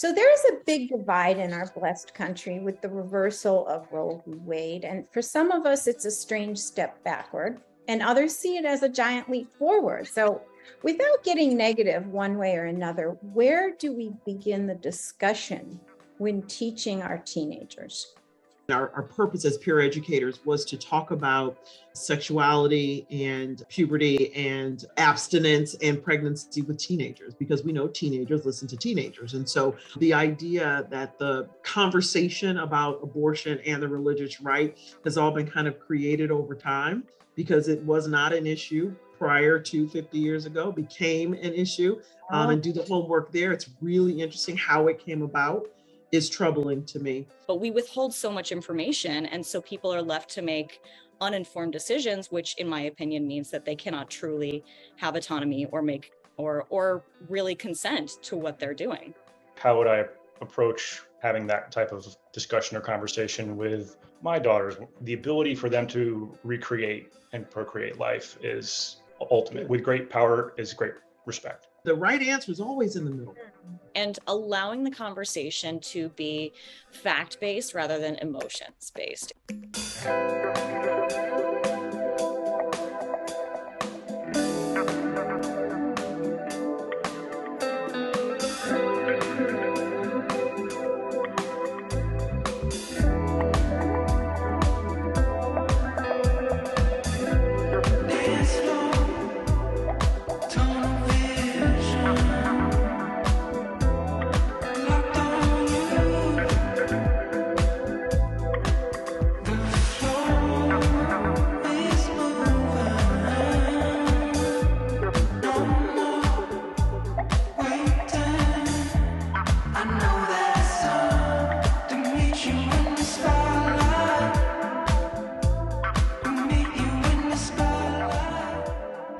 So there's a big divide in our blessed country with the reversal of Roe v. Wade. And for some of us, it's a strange step backward, and others see it as a giant leap forward. So without getting negative one way or another, where do we begin the discussion when teaching our teenagers? Our purpose as peer educators was to talk about sexuality and puberty and abstinence and pregnancy with teenagers, because we know teenagers listen to teenagers. And so the idea that the conversation about abortion and the religious right has all been kind of created over time, because it was not an issue prior to 50 years ago, became an issue, and do the homework there. It's really interesting how it came about. Is troubling to me. But we withhold so much information, and so people are left to make uninformed decisions, which in my opinion means that they cannot truly have autonomy or make or really consent to what they're doing. How would I approach having that type of discussion or conversation with my daughters? The ability for them to recreate and procreate life is ultimate. With great power is great respect. The right answer is always in the middle. And allowing the conversation to be fact-based rather than emotions-based.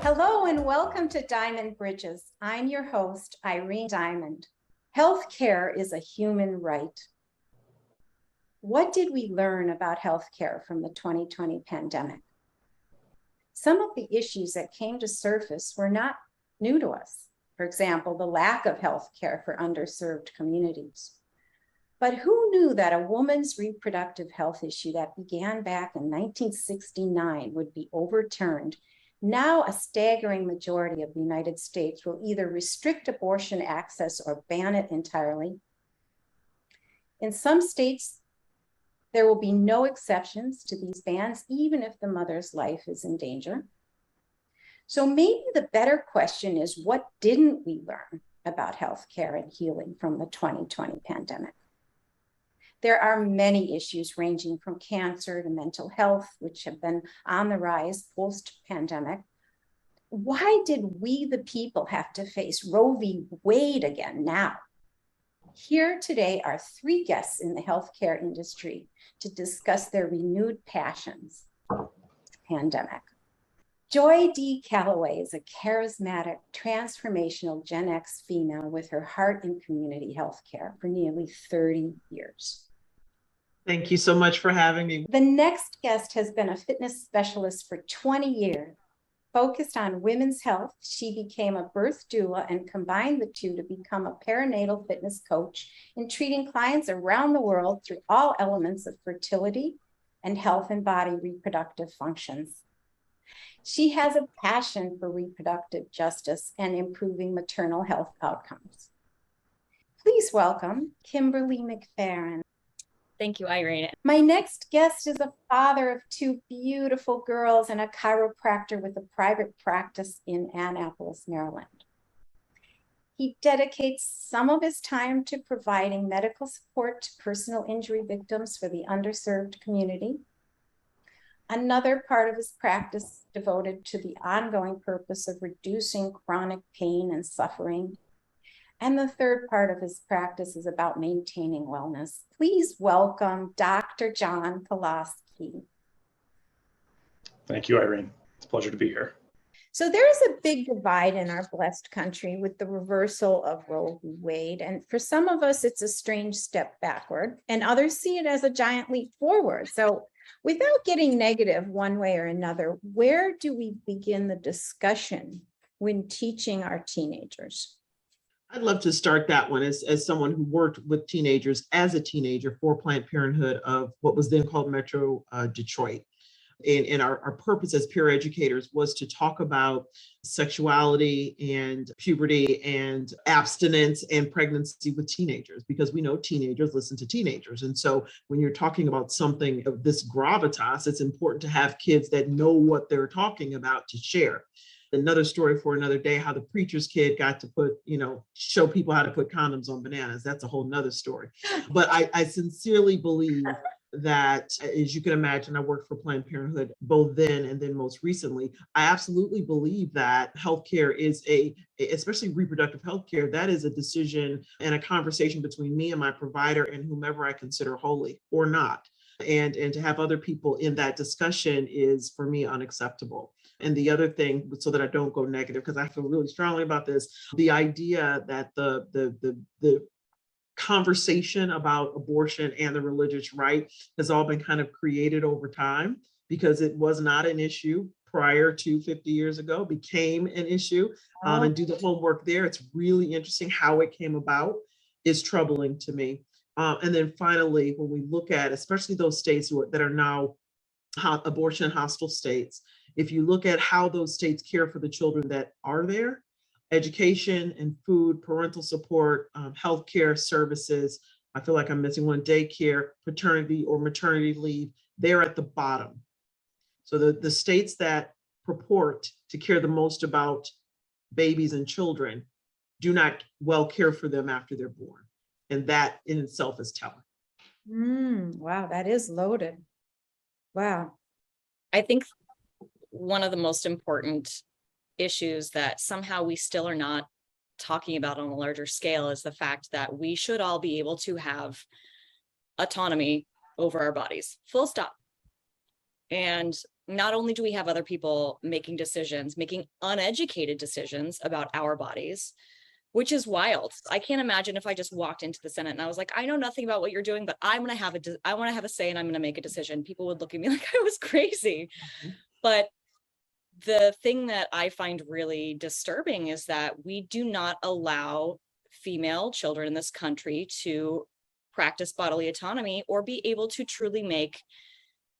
Hello and welcome to Diamond Bridges. I'm your host, Irene Diamond. Healthcare is a human right. What did we learn about healthcare from the 2020 pandemic? Some of the issues that came to surface were not new to us. For example, the lack of healthcare for underserved communities. But who knew that a woman's reproductive health issue that began back in 1969 would be overturned? Now, a staggering majority of the United States will either restrict abortion access or ban it entirely. In some states, there will be no exceptions to these bans, even if the mother's life is in danger. So maybe the better question is, what didn't we learn about healthcare and healing from the 2020 pandemic? There are many issues ranging from cancer to mental health, which have been on the rise post-pandemic. Why did we, the people, have to face Roe v. Wade again now? Here today are three guests in the healthcare industry to discuss their renewed passions for the pandemic. Joy D. Calloway is a charismatic, transformational Gen X female with her heart in community healthcare for nearly 30 years. Thank you so much for having me. The next guest has been a fitness specialist for 20 years. Focused on women's health, she became a birth doula and combined the two to become a perinatal fitness coach in treating clients around the world through all elements of fertility and health and body reproductive functions. She has a passion for reproductive justice and improving maternal health outcomes. Please welcome Kimberly McFerrin. Thank you, Irene. My next guest is a father of two beautiful girls and a chiropractor with a private practice in Annapolis, Maryland. He dedicates some of his time to providing medical support to personal injury victims for the underserved community. Another part of his practice devoted to the ongoing purpose of reducing chronic pain and suffering. And the third part of his practice is about maintaining wellness. Please welcome Dr. John Pulaski. Thank you, Irene. It's a pleasure to be here. So there is a big divide in our blessed country with the reversal of Roe v. Wade. And for some of us, it's a strange step backward, and others see it as a giant leap forward. So without getting negative one way or another, where do we begin the discussion when teaching our teenagers? I'd love to start that one as someone who worked with teenagers as a teenager for Planned Parenthood of what was then called Metro Detroit. And our purpose as peer educators was to talk about sexuality and puberty and abstinence and pregnancy with teenagers, because we know teenagers listen to teenagers. And so when you're talking about something of this gravitas, it's important to have kids that know what they're talking about to share. Another story for another day, how the preacher's kid got to put, show people how to put condoms on bananas. That's a whole nother story. But I sincerely believe that, as you can imagine, I worked for Planned Parenthood both then and then most recently. I absolutely believe that healthcare is especially reproductive healthcare, that is a decision and a conversation between me and my provider and whomever I consider holy or not. And to have other people in that discussion is, for me, unacceptable. And the other thing, so that I don't go negative, because I feel really strongly about this, the idea that the conversation about abortion and the religious right has all been kind of created over time, because it was not an issue prior to 50 years ago, became an issue. And do the homework there. It's really interesting how it came about, is troubling to me. And then finally, when we look at especially those states that are now abortion hostile states, if you look at how those states care for the children that are there, education and food, parental support, healthcare services, I feel like I'm missing one, daycare, paternity or maternity leave, they're at the bottom. So the states that purport to care the most about babies and children do not well care for them after they're born. And that in itself is telling. Wow, that is loaded. Wow. I think one of the most important issues that somehow we still are not talking about on a larger scale is the fact that we should all be able to have autonomy over our bodies, full stop. And not only do we have other people making decisions, making uneducated decisions about our bodies, which is wild. I can't imagine if I just walked into the Senate and I was like, I know nothing about what you're doing, but I want to have a say and I'm going to make a decision. People would look at me like I was crazy. But the thing that I find really disturbing is that we do not allow female children in this country to practice bodily autonomy or be able to truly make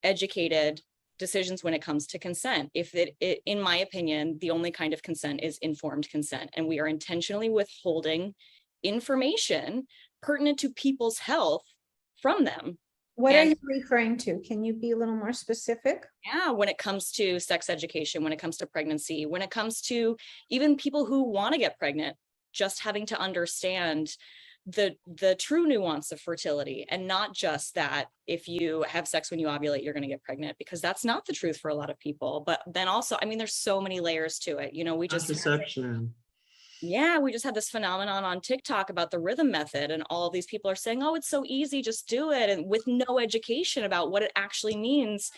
educated decisions when it comes to consent. If it, in my opinion, the only kind of consent is informed consent, and we are intentionally withholding information pertinent to people's health from them. What are you referring to? Can you be a little more specific? Yeah, when it comes to sex education, when it comes to pregnancy, when it comes to even people who want to get pregnant, just having to understand the true nuance of fertility, and not just that if you have sex when you ovulate, you're going to get pregnant, because that's not the truth for a lot of people. But then also, I mean, there's so many layers to it. We just Contraception. we just had this phenomenon on TikTok about the rhythm method, and all of these people are saying, oh, it's so easy, just do it, and with no education about what it actually means.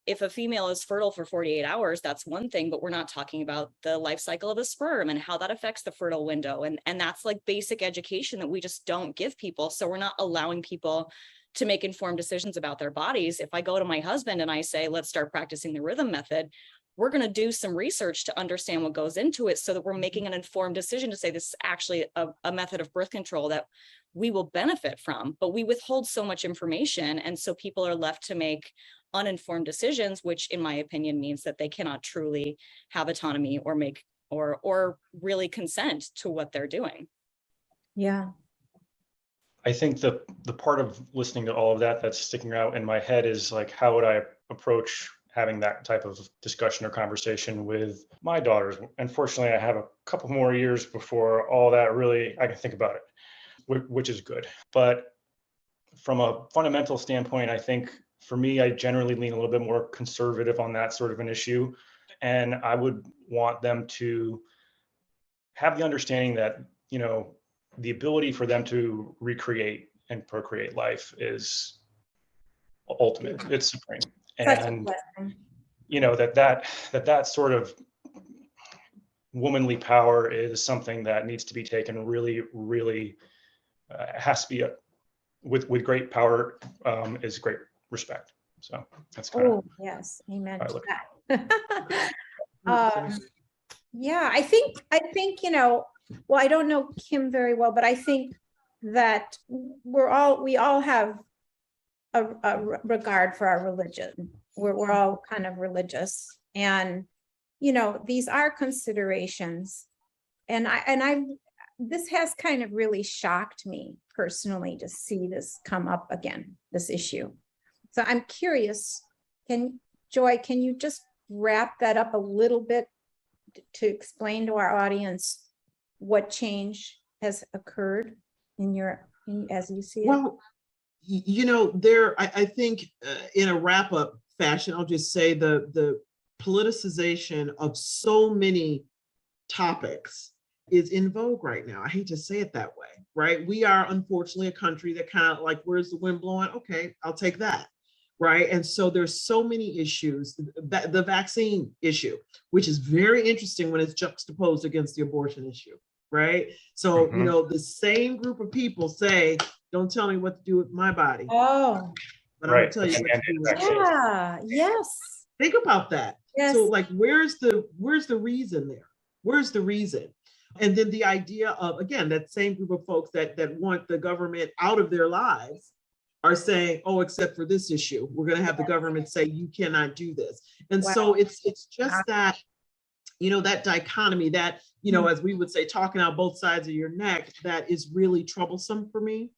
If a female is fertile for 48 hours, that's one thing, but we're not talking about the life cycle of a sperm and how that affects the fertile window. And that's like basic education that we just don't give people. So we're not allowing people to make informed decisions about their bodies. If I go to my husband and I say, let's start practicing the rhythm method, we're going to do some research to understand what goes into it so that we're making an informed decision to say this is actually a method of birth control that we will benefit from. But we withhold so much information. And so people are left to make uninformed decisions, which in my opinion means that they cannot truly have autonomy or make or really consent to what they're doing. Yeah. I think the part of listening to all of that that's sticking out in my head is like, how would I approach having that type of discussion or conversation with my daughters? Unfortunately, I have a couple more years before all that really, I can think about it, which is good. But from a fundamental standpoint, I think for me, I generally lean a little bit more conservative on that sort of an issue. And I would want them to have the understanding that, the ability for them to recreate and procreate life is ultimate, it's supreme. And, that sort of womanly power is something that needs to be taken really, really has to be with great power is great respect. So that's kind of yes, amen I to look that. Yeah, I think well, I don't know Kim very well, but I think that we all have a regard for our religion. We're all kind of religious, and these are considerations. And this has kind of really shocked me personally to see this come up again, this issue. So I'm curious, Joy, can you just wrap that up a little bit to explain to our audience what change has occurred as you see it? Well, I think in a wrap up fashion, I'll just say the politicization of so many topics is in vogue right now. I hate to say it that way, right? We are unfortunately a country that kind of like, where's the wind blowing? Okay, I'll take that. Right. And so there's so many issues. The vaccine issue, which is very interesting when it's juxtaposed against the abortion issue. Right. So, the same group of people say, don't tell me what to do with my body. Oh, but I'm going to tell you what to do with it. Yeah. Yes. Think about that. Yes. So like, where's the reason there? Where's the reason? And then the idea of, again, that same group of folks that want the government out of their lives are saying, oh, except for this issue, we're going to have the government say you cannot do this. And so it's just that, that dichotomy that, as we would say, talking out both sides of your neck, that is really troublesome for me.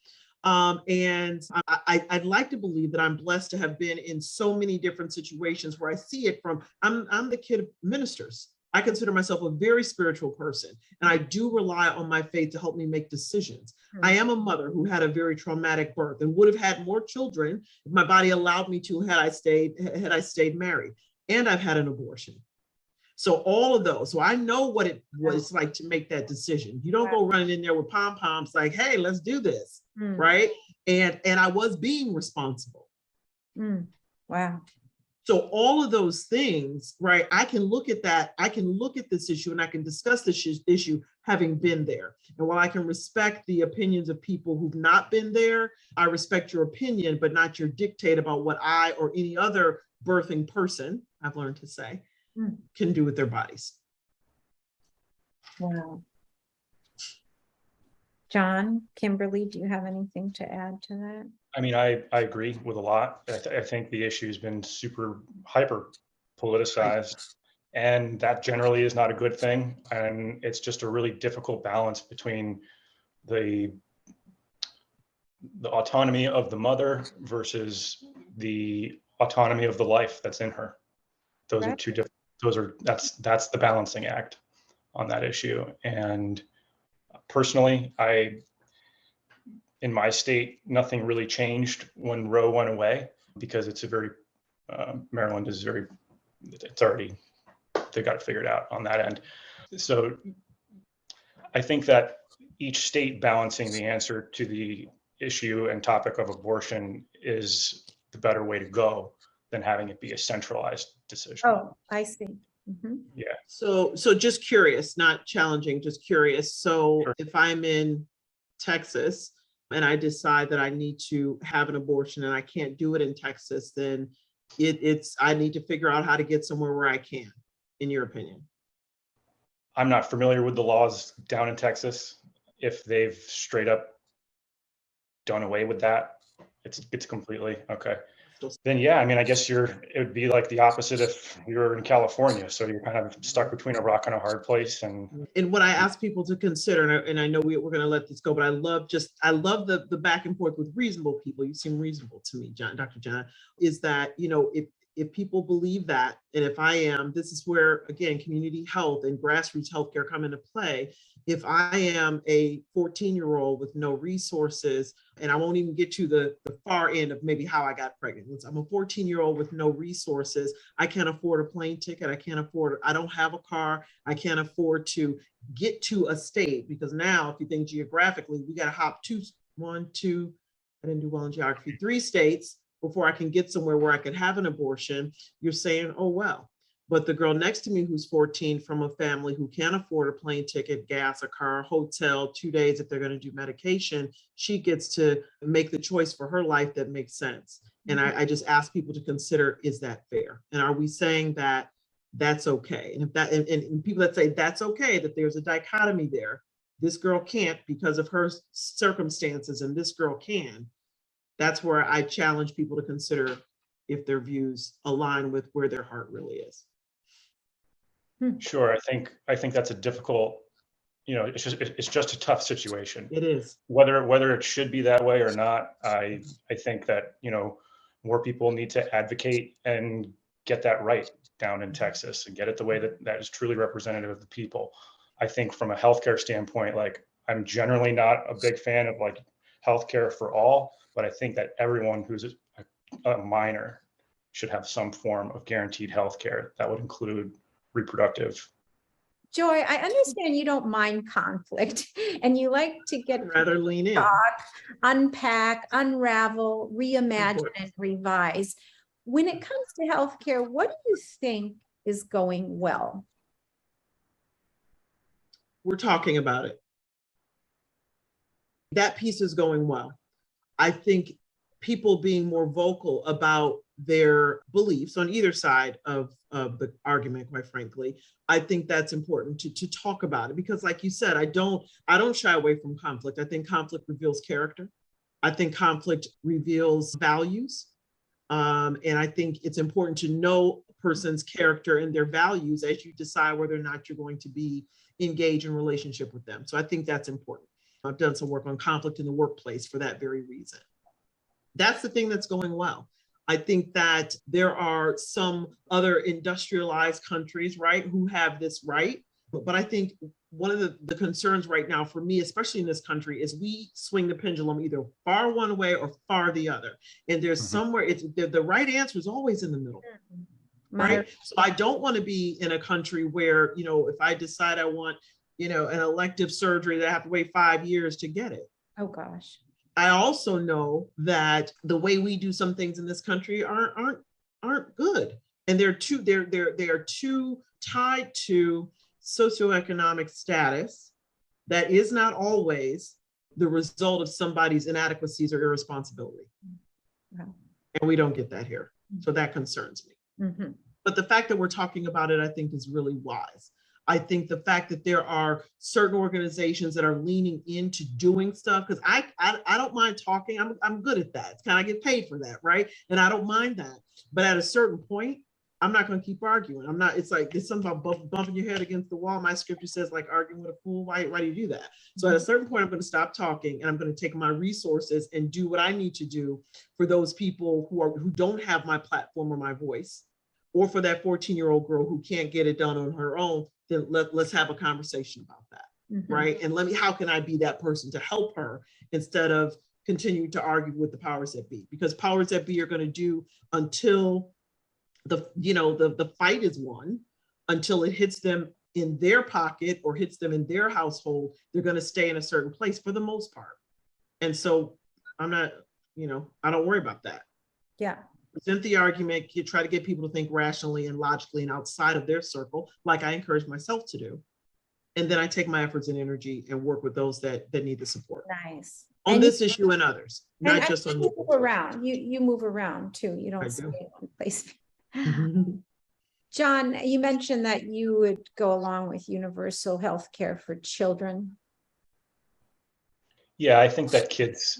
And I'd like to believe that I'm blessed to have been in so many different situations where I see it from, I'm the kid of ministers. I consider myself a very spiritual person, and I do rely on my faith to help me make decisions. I am a mother who had a very traumatic birth and would have had more children if my body allowed me to had I stayed married. And I've had an abortion. So all of those. So I know what it was like to make that decision. You don't go running in there with pom-poms like, hey, let's do this. Right. And I was being responsible. Wow. So all of those things, right, I can look at that, I can look at this issue and I can discuss this issue having been there. And while I can respect the opinions of people who've not been there, I respect your opinion, but not your dictate about what I or any other birthing person, I've learned to say, can do with their bodies. Wow. John, Kimberly, do you have anything to add to that? I mean, I agree with a lot. I think the issue has been super hyper politicized, and that generally is not a good thing. And it's just a really difficult balance between the autonomy of the mother versus the autonomy of the life that's in her. Those are two different, that's the balancing act on that issue. And personally, in my state, nothing really changed when Roe went away because it's a very, Maryland is very, it's already, they got it figured out on that end. So I think that each state balancing the answer to the issue and topic of abortion is the better way to go than having it be a centralized decision. Oh, I see. Yeah. So just curious, not challenging, just curious. So if I'm in Texas and I decide that I need to have an abortion and I can't do it in Texas, then I need to figure out how to get somewhere where I can, in your opinion. I'm not familiar with the laws down in Texas. If they've straight up done away with that, it's completely okay. Then yeah, I mean, I guess it would be like the opposite if you were in California. So you're kind of stuck between a rock and a hard place. And what I ask people to consider, and I know we're going to let this go, but I love the back and forth with reasonable people. You seem reasonable to me, Dr. John, is that, if people believe that, and if I am, this is where, again, community health and grassroots healthcare come into play. If I am a 14-year-old with no resources, and I won't even get to the far end of maybe how I got pregnant. I'm a 14-year-old with no resources. I can't afford a plane ticket. I don't have a car. I can't afford to get to a state, because now if you think geographically, we got to hop I didn't do well in geography, 3 states before I can get somewhere where I could have an abortion. You're saying, oh, well, but the girl next to me who's 14 from a family who can't afford a plane ticket, gas, a car, hotel, 2 days if they're going to do medication, she gets to make the choice for her life that makes sense. And I just ask people to consider, is that fair? And are we saying that that's okay? And if that, and people that say that's okay, that there's a dichotomy there, this girl can't because of her circumstances and this girl can, that's where I challenge people to consider if their views align with where their heart really is. Sure. I think that's a difficult, it's just a tough situation. It is. Whether it should be that way or not, I think that, more people need to advocate and get that right down in Texas and get it the way that is truly representative of the people. I think from a healthcare standpoint, like, I'm generally not a big fan of like healthcare for all, but I think that everyone who's a minor should have some form of guaranteed healthcare. That would include reproductive. Joy, I understand you don't mind conflict and you like to get I'd rather lean in. talk, unpack, unravel, reimagine, and revise. When it comes to healthcare, what do you think is going well? We're talking about it. That piece is going well. I think people being more vocal about their beliefs on either side of the argument, quite frankly, I think that's important to talk about it, because like you said, I don't shy away from conflict. I think conflict reveals character. I think conflict reveals values. And I think it's important to know a person's character and their values as you decide whether or not you're going to be engaged in relationship with them. So I think that's important. I've done some work on conflict in the workplace for that very reason. That's the thing that's going well. I think that there are some other industrialized countries, right, who have this right. But I think one of the concerns right now for me, especially in this country, is we swing the pendulum either far one way or far the other. And there's somewhere, it's the right answer is always in the middle. Right. So I don't want to be in a country where, if I decide I want, an elective surgery that I have to wait 5 years to get it. Oh, gosh. I also know that the way we do some things in this country aren't good. And they're too tied to socioeconomic status that is not always the result of somebody's inadequacies or irresponsibility. Wow. And we don't get that here. So that concerns me. Mm-hmm. But the fact that we're talking about it, I think, is really wise. I think the fact that there are certain organizations that are leaning into doing stuff, because I don't mind talking. I'm good at that. It's kind of, I get paid for that, right? And I don't mind that. But at a certain point, I'm not going to keep arguing. I'm not. It's like it's something about bumping your head against the wall. My scripture says, like, arguing with a fool. Why do you do that? So at a certain point, I'm going to stop talking and I'm going to take my resources and do what I need to do for those people who don't have my platform or my voice, or for that 14-year-old girl who can't get it done on her own. Then let's have a conversation about that, right? And how can I be that person to help her instead of continuing to argue with the powers that be? Because powers that be are going to do until the fight is won, until it hits them in their pocket or hits them in their household. They're going to stay in a certain place for the most part. And so I'm not, I don't worry about that. Yeah. Present the argument, you try to get people to think rationally and logically and outside of their circle, like I encourage myself to do. And then I take my efforts and energy and work with those that need the support. Nice. On this issue and others, not just on you move around. You move around too. You don't stay in one place. John, you mentioned that you would go along with universal health care for children. Yeah, I think that kids,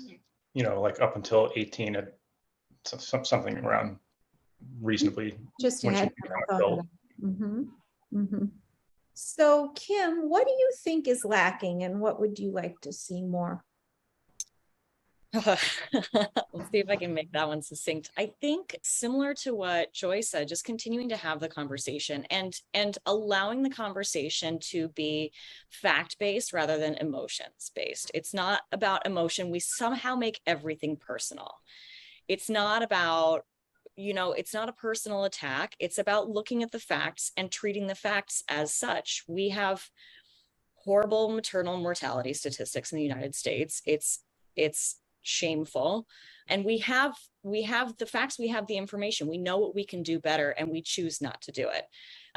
like up until 18, something around reasonably. Just ahead. So, Kim, what do you think is lacking and what would you like to see more? Let's see if I can make that one succinct. I think similar to what Joy said, just continuing to have the conversation and allowing the conversation to be fact-based rather than emotions-based. It's not about emotion. We somehow make everything personal. It's not about, it's not a personal attack. It's about looking at the facts and treating the facts as such. We have horrible maternal mortality statistics in the United States. It's shameful. And we have the facts, we have the information, we know what we can do better, and we choose not to do it.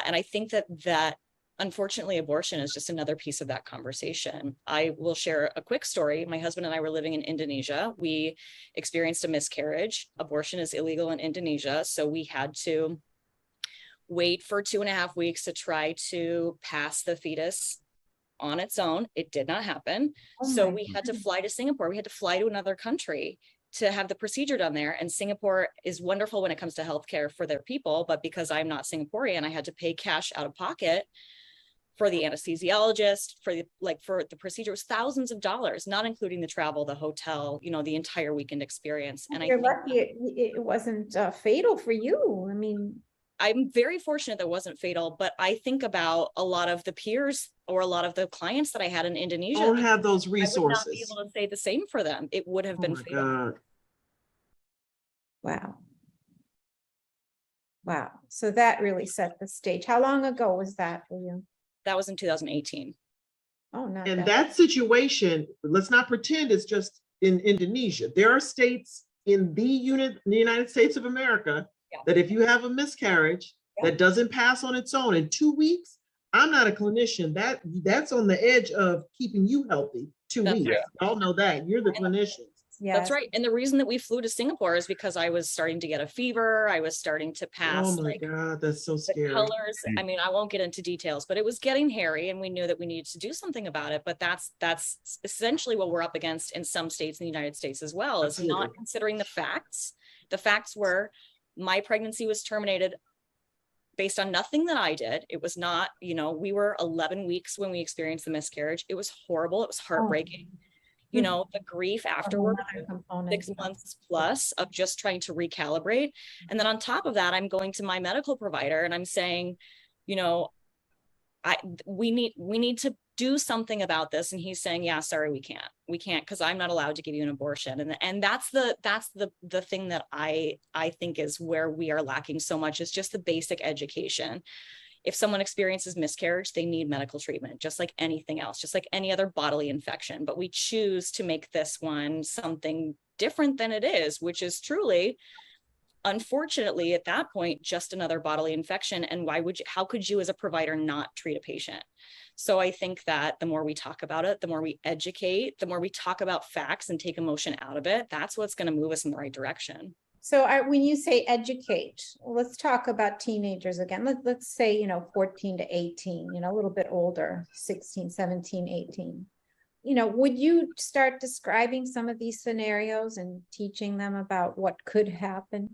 And I think that unfortunately, abortion is just another piece of that conversation. I will share a quick story. My husband and I were living in Indonesia. We experienced a miscarriage. Abortion is illegal in Indonesia. So we had to wait for 2.5 weeks to try to pass the fetus on its own. It did not happen. Oh So my we had to goodness. fly to Singapore. We had to fly to another country to have the procedure done there. And Singapore is wonderful when it comes to healthcare for their people, but because I'm not Singaporean, I had to pay cash out of pocket for the anesthesiologist, for the procedure. It was thousands of dollars, not including the travel, the hotel, you know, the entire weekend experience. And You're lucky it wasn't fatal for you. I mean, I'm very fortunate that it wasn't fatal, but I think about a lot of the peers or a lot of the clients that I had in Indonesia. Don't have those I would not be resources. able to say the same for them. It would have Oh been my fatal. God. wow. Wow. So that really set the stage. How long ago was that for you? That was in 2018. Oh, not And that. that situation, let's not pretend it's just in Indonesia. There are states in the United States of America Yeah. that if you have a miscarriage Yeah. that doesn't pass on its own in 2 weeks, I'm not a clinician. That's on the edge of keeping you healthy. 2 That's weeks. right. Y'all know that. You're the clinicians. That's Yes. right. And the reason that we flew to Singapore is because I was starting to get a fever. I was starting to pass Oh my God, that's so the scary. colors. I mean, I won't get into details, but it was getting hairy and we knew that we needed to do something about it. But that's essentially what we're up against in some states in the United States as well, is Absolutely. not considering the facts. The facts were my pregnancy was terminated based on nothing that I did. It was not, you know, we were 11 weeks when we experienced the miscarriage. It was horrible. It was heartbreaking. You know, the grief afterward, 6 months plus of just trying to recalibrate. And then on top of that, I'm going to my medical provider and I'm saying, you know, we need to do something about this. And he's saying, yeah, sorry, we can't because I'm not allowed to give you an abortion. And that's the thing that I think is where we are lacking so much, is just the basic education. If someone experiences miscarriage, they need medical treatment, just like anything else, just like any other bodily infection. But we choose to make this one something different than it is, which is truly, unfortunately, at that point, just another bodily infection. And how could you as a provider not treat a patient? So I think that the more we talk about it, the more we educate, the more we talk about facts and take emotion out of it, that's what's going to move us in the right direction. So when you say educate, let's talk about teenagers again. Let's say, 14 to 18, a little bit older, 16, 17, 18. Would you start describing some of these scenarios and teaching them about what could happen?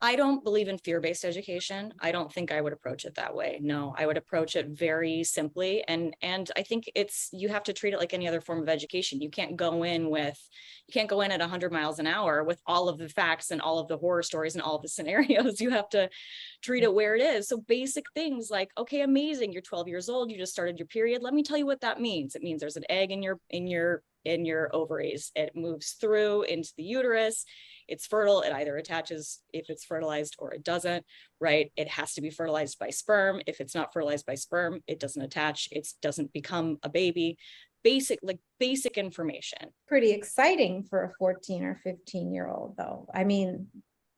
I don't believe in fear-based education. I don't think I would approach it that way. No, I would approach it very simply. And I think you have to treat it like any other form of education. You can't go in at 100 miles an hour with all of the facts and all of the horror stories and all of the scenarios. You have to treat it where it is. So basic things like, okay, amazing. You're 12 years old. You just started your period. Let me tell you what that means. It means there's an egg in your ovaries. It moves through into the uterus. It's fertile. It either attaches if it's fertilized or it doesn't, right? It has to be fertilized by sperm. If it's not fertilized by sperm, it doesn't attach. It doesn't become a baby. Basic information. Pretty exciting for a 14 or 15-year-old though. I mean,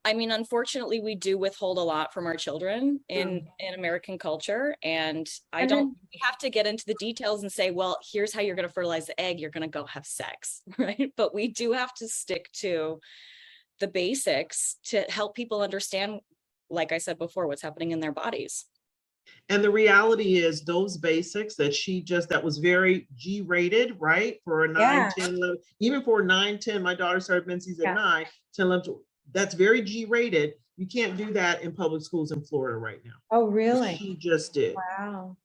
unfortunately, we do withhold a lot from our children in American culture. And we have to get into the details and say, well, here's how you're going to fertilize the egg. You're going to go have sex, right? But we do have to stick to the basics to help people understand, like I said before, what's happening in their bodies. And the reality is those basics that was very G-rated, right? For a 9, 10, 11, even for 9, 10, my daughter started menses at 9, 10, 11, that's very G-rated. You can't do that in public schools in Florida right now. Oh, really? She just did. Wow.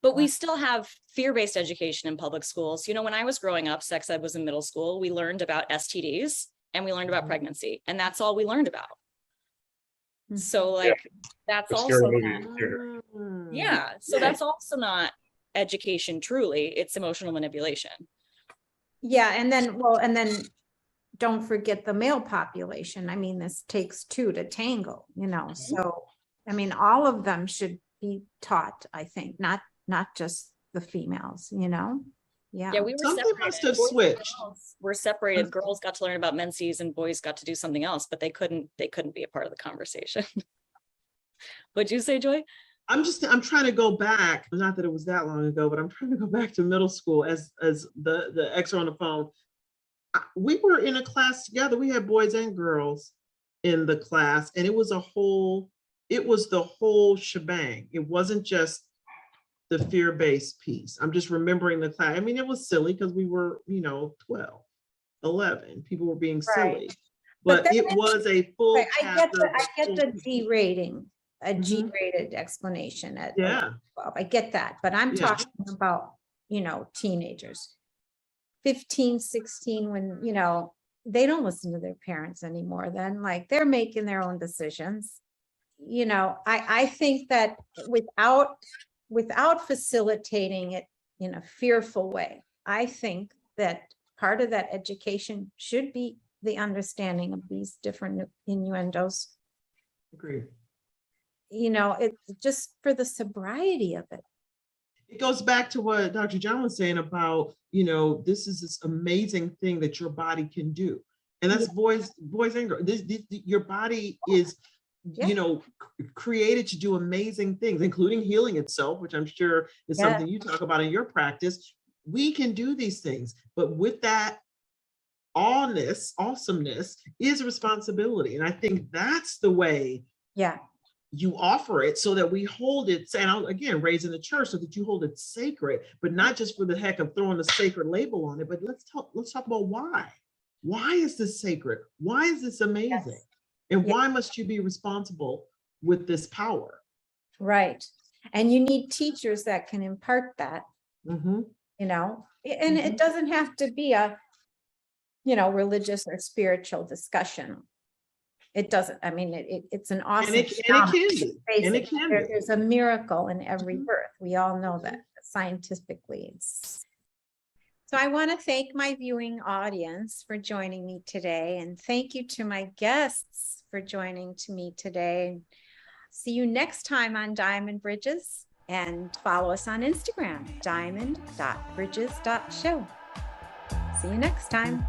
But we still have fear-based education in public schools. When I was growing up, sex ed was in middle school. We learned about STDs and we learned about pregnancy, and that's all we learned about. So that's also so that's also not education truly. It's emotional manipulation. Yeah, and then don't forget the male population. I mean, this takes two to tango, so I mean, all of them should be taught, I think, not just the females, Yeah, we were Something separated. must have switched. We're separated. Girls got to learn about menses and boys got to do something else, but they couldn't be a part of the conversation. What'd you say, Joy? I'm trying to go back, not that it was that long ago, but I'm trying to go back to middle school as the ex on the phone. We were in a class together. We had boys and girls in the class, and it was the whole shebang. It wasn't just the fear-based piece. I'm just remembering the class. I mean, it was silly because we were, 12, 11. People were being silly. But then it was a full I get chapter. the G rating, a Mhm. G-rated explanation at Yeah. 12. I get that, but I'm Yeah. talking about, teenagers, 15, 16, when, they don't listen to their parents anymore. Then, like, they're making their own decisions. I think that without facilitating it in a fearful way, I think that part of that education should be the understanding of these different innuendos. Agreed. It's just for the sobriety of it. It goes back to what Dr. John was saying about, this is this amazing thing that your body can do. And that's boys and girls. Your body is, created to do amazing things, including healing itself, which I'm sure is something you talk about in your practice. We can do these things, but with that awesomeness is responsibility. And I think that's the way you offer it, so that we hold it, and again, raised in the church, so that you hold it sacred, but not just for the heck of throwing a sacred label on it, but let's talk about why. Why is this sacred? Why is this amazing? And why must you be responsible with this power? Right. And you need teachers that can impart that, and it doesn't have to be a, religious or spiritual discussion. It doesn't. I mean, it's an awesome. And it can be. And it can be. There's a miracle in every birth. We all know that scientifically. So I want to thank my viewing audience for joining me today, and thank you to my guests for joining me today. See you next time on Diamond Bridges, and follow us on Instagram, diamond.bridges.show. See you next time.